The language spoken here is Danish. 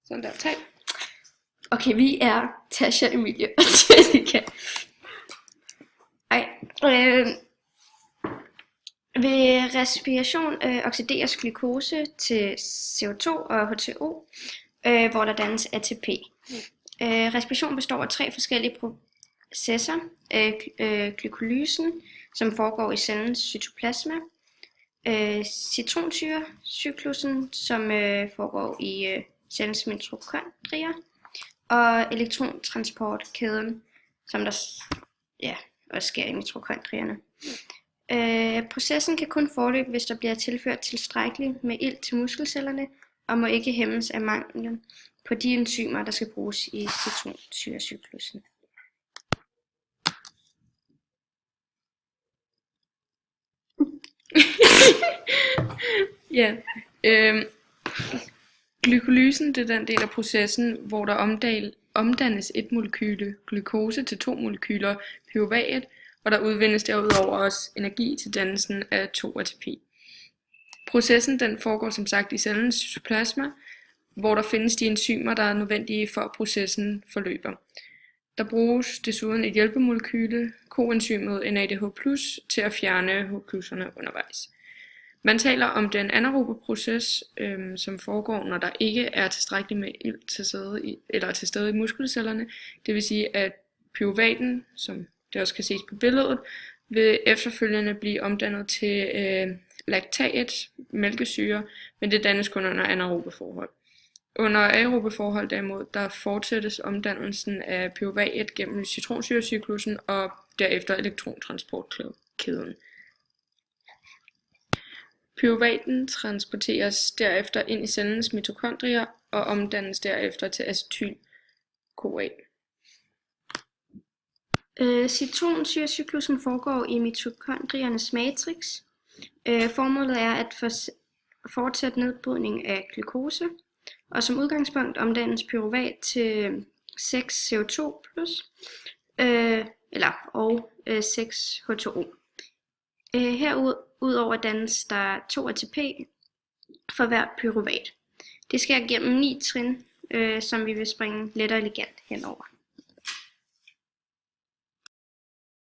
Sådan der, tag. Okay, vi er Tasha, Emilie og Jessica. Ved respiration oxideres glukose til CO2 og H2O, hvor der dannes ATP. Respiration består af 3 forskellige processer. Glykolysen, som foregår i cellens cytoplasma. Citronsyrecyklussen, som foregår i cellens mitokondrier. Og elektrontransportkæden, som der også sker i mitokondrierne. Processen kan kun forløbe, hvis der bliver tilført tilstrækkeligt med ilt til muskelcellerne, og må ikke hæmmes af manglen på de enzymer, der skal bruges i citronsyrecyklussen. Ja, glykolysen, det er den del af processen, hvor der omdannes et molekyle glukose til 2 molekyler pyruvat, og der udvindes derudover også energi til dannelsen af 2 ATP. Processen den foregår som sagt i cellens cytoplasma, hvor der findes de enzymer, der er nødvendige for at processen forløber. Der bruges desuden et hjælpemolekyle, koenzymet NADH+, til at fjerne H+'erne undervejs. Man taler om den anaerobe proces, som foregår, når der ikke er tilstrækkeligt med ilt til stede i muskelcellerne. Det vil sige, at pyruvaten, som det også kan ses på billedet, vil efterfølgende blive omdannet til laktat, mælkesyre, men det dannes kun under anaerobe forhold. Under aerobe forhold derimod, der fortsættes omdannelsen af pyruvat gennem citronsyrecyklussen og derefter elektrontransportkæden. Pyruvaten transporteres derefter ind i cellens mitokondrier og omdannes derefter til acetyl-CoA. Citronsyrecyklussen foregår i mitokondriernes matrix. Formålet er at fortsætte nedbrydning af glukose, og som udgangspunkt omdannes pyruvat til 6 CO2+, og 6 H2O. Herudover dannes der 2 ATP for hver pyruvat. Det sker gennem 9 trin, som vi vil springe let og elegant henover.